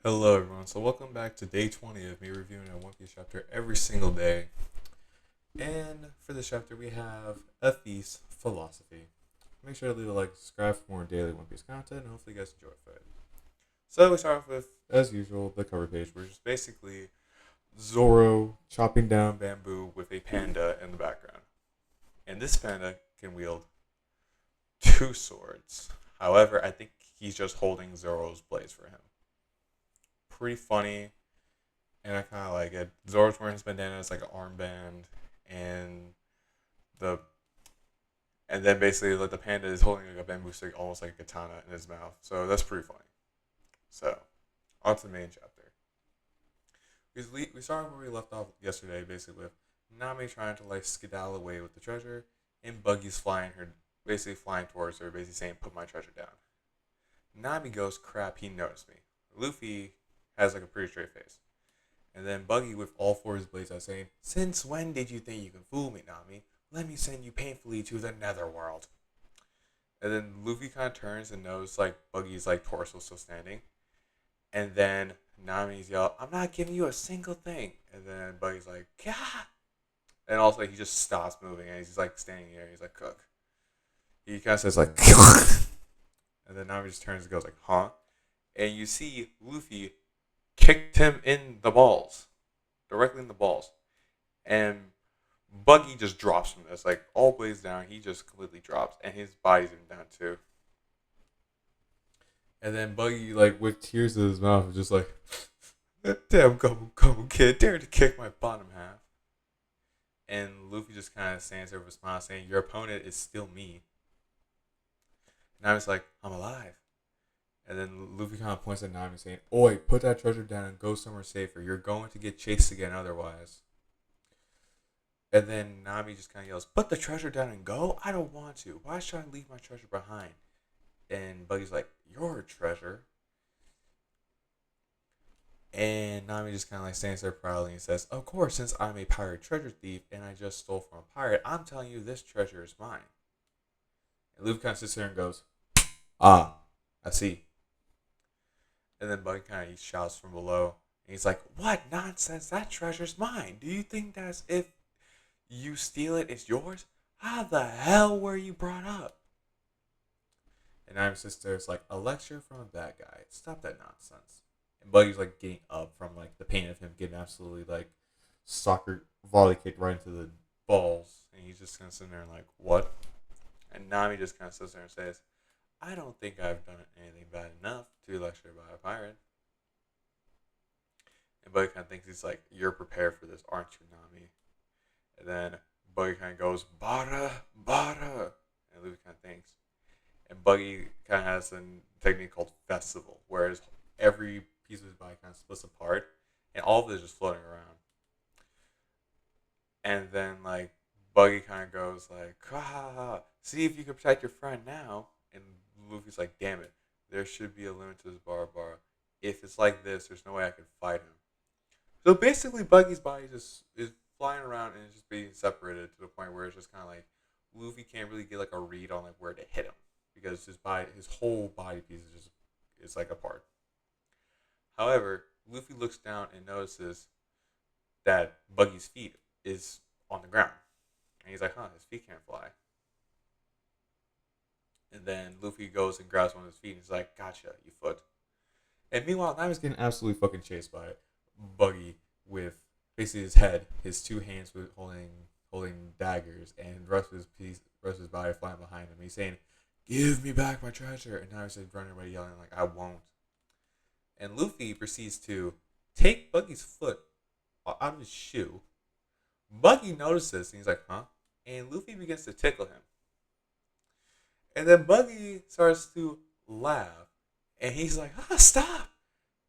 Hello, everyone. So, welcome back to day 20 of me reviewing a One Piece chapter every single day. And for this chapter, we have A Feast Philosophy. Make sure to leave a like, subscribe for more daily One Piece content, and hopefully, you guys enjoy it. So, we start off with, as usual, the cover page, which is basically Zoro chopping down bamboo with a panda in the background. And this panda can wield two swords. However, I think he's just holding Zoro's blades for him. Pretty funny, and I kind of like it. Zoro's wearing his bandana as like an armband, and the and then basically like the panda is holding like a bamboo stick, almost like a katana in his mouth. So that's pretty funny. So on to the main chapter. We started where we left off yesterday, basically with Nami trying to like skedaddle away with the treasure, and Buggy's flying her, basically flying towards her, basically saying, "Put my treasure down." Nami goes, "Crap, he noticed me." Luffy has like a pretty straight face. And then Buggy with all four of his blades out saying, "Since when did you think you can fool me, Nami? Let me send you painfully to the netherworld." And then Luffy kind of turns and knows like Buggy's like torso still standing. And then Nami's yell, "I'm not giving you a single thing." And then Buggy's like, "Gah!" And also he just stops moving and he's just like standing there. He's like, "Cook." He kind of says like, and then Nami just turns and goes like, "Huh?" And you see Luffy kicked him in the balls, directly in the balls. And Buggy just drops from this, like all blades down. He just completely drops, and his body's even down too. And then Buggy, like with tears in his mouth, is just like, "Damn, go, kid! Dare to kick my bottom half." And Luffy just kind of stands there with a smile, saying, "Your opponent is still me." And I was like, "I'm alive." And then Luffy kind of points at Nami, saying, "Oi, put that treasure down and go somewhere safer. You're going to get chased again otherwise." And then Nami just kind of yells, "Put the treasure down and go? I don't want to. Why should I leave my treasure behind?" And Buggy's like, "Your treasure?" And Nami just kind of like stands there proudly and says, "Of course, since I'm a pirate treasure thief and I just stole from a pirate, I'm telling you this treasure is mine." And Luffy kind of sits there and goes, "Ah, I see." And then Buggy kind of shouts from below. And he's like, "What nonsense? That treasure's mine. Do you think that's if you steal it, it's yours? How the hell were you brought up?" And Iron's sister is like, "A lecture from a bad guy. Stop that nonsense." And Buggy's like getting up from like the pain of him getting absolutely like soccer volley kicked right into the balls. And he's just kind of sitting there like, "What?" And Nami just kind of sits there and says, "I don't think I've done anything bad enough to be lectured by a pirate." And Buggy kind of thinks he's like, "You're prepared for this, aren't you, Nami?" And then Buggy kind of goes, "Bara, Bara." And Luffy kind of thinks, and Buggy kind of has a technique called festival, whereas every piece of his body kind of splits apart, and all of it is just floating around. And then like Buggy kind of goes like, "Ah, see if you can protect your friend now." And Luffy's like, "Damn it, there should be a limit to this bar. If it's like this, there's no way I can fight him." So basically, Buggy's body just is flying around and it's just being separated to the point where it's just kind of like Luffy can't really get like a read on like where to hit him because his whole body piece is just it's like apart. However, Luffy looks down and notices that Buggy's feet is on the ground, and he's like, "Huh, his feet can't fly." And then Luffy goes and grabs one of his feet and he's like, "Gotcha, you foot." And meanwhile, Nami's getting absolutely fucking chased by Buggy with basically his head, his two hands with holding daggers, and the rest of his body flying behind him. He's saying, "Give me back my treasure!" And Nami's just running away, yelling like, "I won't." And Luffy proceeds to take Buggy's foot out of his shoe. Buggy notices and he's like, "Huh?" And Luffy begins to tickle him. And then Buggy starts to laugh. And he's like, "Ah, stop."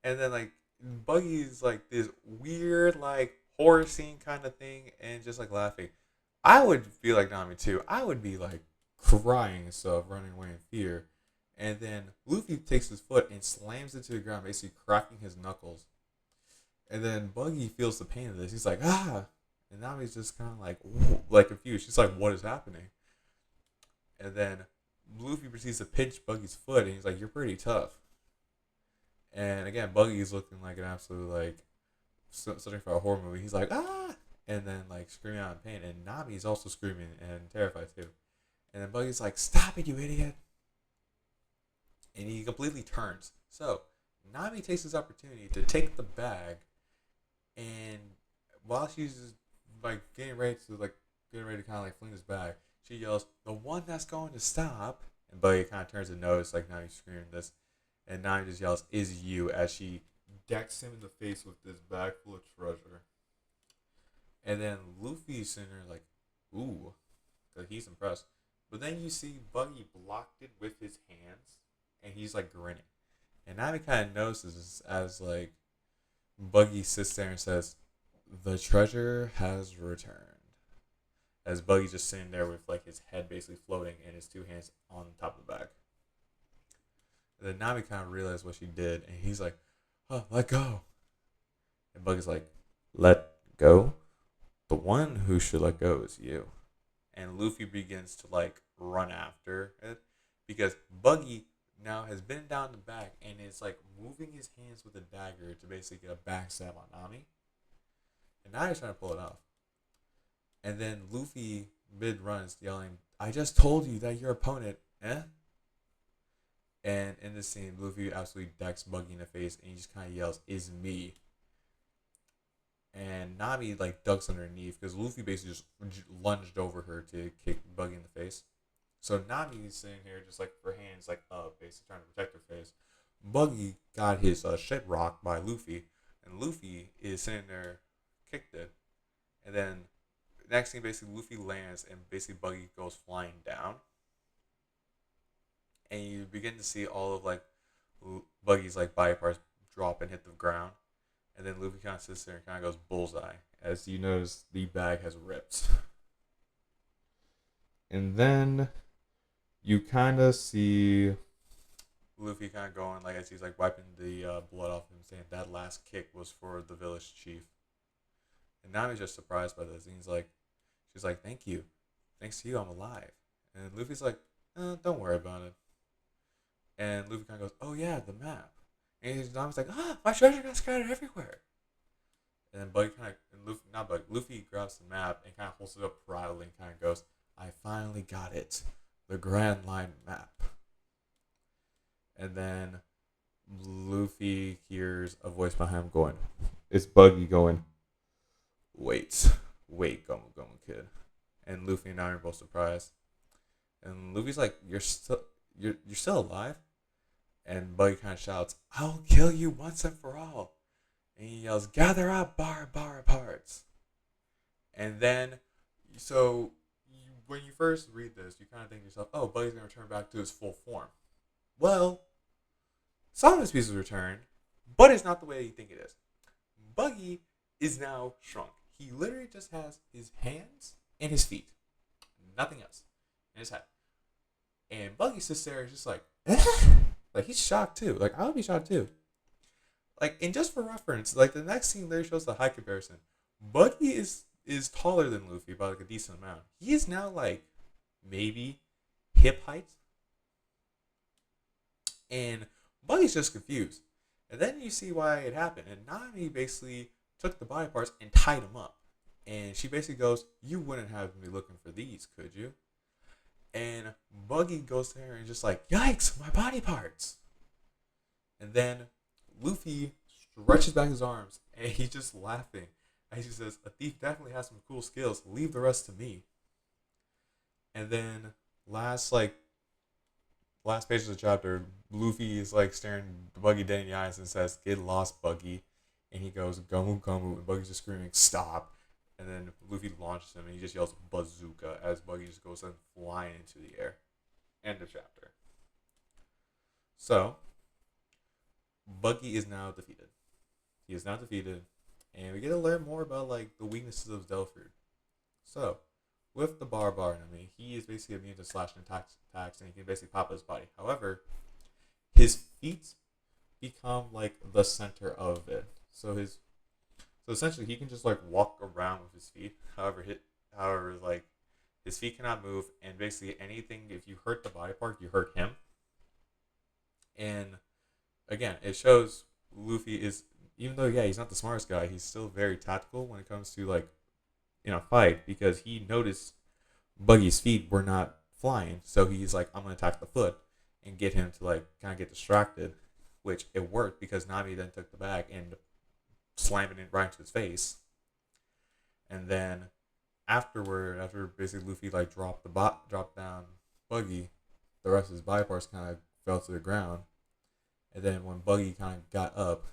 And then like Buggy's like this weird like horror scene kind of thing and just like laughing. I would feel like Nami too. I would be like crying and stuff, running away in fear. And then Luffy takes his foot and slams it to the ground, basically cracking his knuckles. And then Buggy feels the pain of this. He's like, "Ah." And now he's just kind of like confused. She's like, "What is happening?" And then Luffy proceeds to pinch Buggy's foot, and he's like, "You're pretty tough." And again, Buggy is looking like an absolute like something for a horror movie. He's like ah, and then like screaming out in pain, and Nami is also screaming and terrified too. And then Buggy's like, "Stop it, you idiot!" And he completely turns. So Nami takes this opportunity to take the bag, and while she's like getting ready to kind of like fling this bag, she yells, "The one that's going to stop!" And Buggy kind of turns and notices like Nami screaming this, and Nami just yells, "Is you?" as she decks him in the face with this bag full of treasure. And then Luffy's sitting there like, "Ooh," because he's impressed. But then you see Buggy blocked it with his hands, and he's like grinning. And Nami kind of notices as like Buggy sits there and says, "The treasure has returned." As Buggy's just sitting there with like his head basically floating and his two hands on top of the bag. And then Nami kind of realized what she did, and he's like, "Oh, let go." And Buggy's like, "Let go? The one who should let go is you." And Luffy begins to like run after it because Buggy now has been down the back and is like moving his hands with a dagger to basically get a backstab on Nami. And now he's trying to pull it off. And then Luffy mid run is yelling, "I just told you that your opponent, eh?" And in this scene, Luffy absolutely decks Buggy in the face and he just kind of yells, "Is me." And Nami like ducks underneath because Luffy basically just lunged over her to kick Buggy in the face. So Nami's sitting here just like her hands like up, basically trying to protect her face. Buggy got his shit rocked by Luffy, and Luffy is sitting there, kicked it, and then next thing basically Luffy lands and basically Buggy goes flying down, and you begin to see all of like Buggy's like body parts drop and hit the ground, and then Luffy kind of sits there and kind of goes bullseye as you notice the bag has ripped, and then you kind of see Luffy kind of going like as he's like wiping the blood off him, saying that last kick was for the village chief. And Nami's just surprised by this, and she's like, "Thank you, thanks to you, I'm alive." And Luffy's like, "Don't worry about it." And Luffy kind of goes, "Oh yeah, the map." And Nami's like, "Ah, my treasure got scattered everywhere." And then Buggy kind of, and Luffy, not Buggy, Luffy grabs the map and kind of holds it up proudly and kind of goes, "I finally got it, the Grand Line map." And then Luffy hears a voice behind him going, it's Buggy going, "Wait, wait, Gomu Gomu Kid." And Luffy and Nami are both surprised. And Luffy's like, you're still alive?" And Buggy kind of shouts, "I'll kill you once and for all." And he yells, "Gather up, bar parts." And then, so when you first read this, you kind of think to yourself, "Oh, Buggy's gonna return back to his full form." Well, some of his pieces returned, but it's not the way you think it is. Buggy is now shrunk. He literally just has his hands and his feet, nothing else, and his head. And Buggy sits there just like, like he's shocked too. Like I would be shocked too. Like, and just for reference, like the next scene there shows the height comparison. Buggy is taller than Luffy by like a decent amount. He is now like maybe hip height, and Buggy's just confused. And then you see why it happened. And Nami basically took the body parts and tied them up. And she basically goes, "You wouldn't have me looking for these, could you?" And Buggy goes to her and just like, "Yikes, my body parts." And then Luffy stretches back his arms and he's just laughing. And he says, "A thief definitely has some cool skills. Leave the rest to me." And then last page of the chapter, Luffy is like staring Buggy dead in the eyes and says, "Get lost, Buggy." And he goes, "Gomu Gomu," and Buggy's just screaming, "Stop." And then Luffy launches him and he just yells "Bazooka" as Buggy just goes and flying into the air. End of chapter. So, Buggy is now defeated. He is now defeated, and we get to learn more about like the weaknesses of Delphrid. So, with the bar enemy, he is basically immune to slashing attacks, and he can basically pop his body. However, his feet become like the center of it. So essentially he can just like walk around with his feet. However, like his feet cannot move, and basically anything if you hurt the body part, you hurt him. And again, it shows Luffy is, even though yeah he's not the smartest guy, he's still very tactical when it comes to like fight, because he noticed Buggy's feet were not flying, so he's like, I'm gonna attack the foot and get him to like kind of get distracted, which it worked because Nami then took the bag and slammed it right into his face, and then afterward, after basically Luffy like dropped down Buggy, the rest of his body parts kind of fell to the ground, and then when Buggy kind of got up,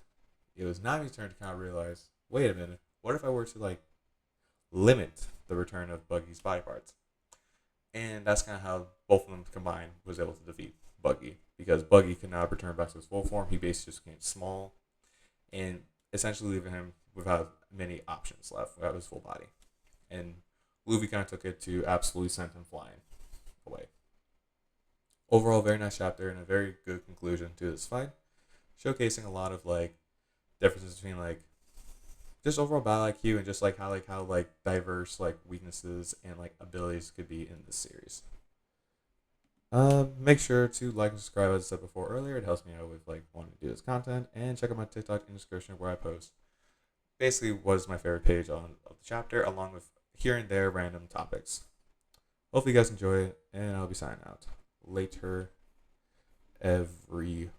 it was Nami's turn to kind of realize, wait a minute, what if I were to like limit the return of Buggy's body parts? And that's kind of how both of them combined was able to defeat Buggy, because Buggy could not return back to his full form. He basically just became small and essentially leaving him without many options left without his full body. And Luffy kind of took it to absolutely send him flying away. Overall, very nice chapter and a very good conclusion to this fight, showcasing a lot of like differences between like just overall battle IQ and just like how diverse like weaknesses and like abilities could be in this series. Make sure to like and subscribe, as I said before earlier. It helps me out with like wanting to do this content, and check out my TikTok in the description where I post basically what is my favorite page of the chapter, along with here and there random topics. Hopefully you guys enjoy it, and I'll be signing out. Later, everyone.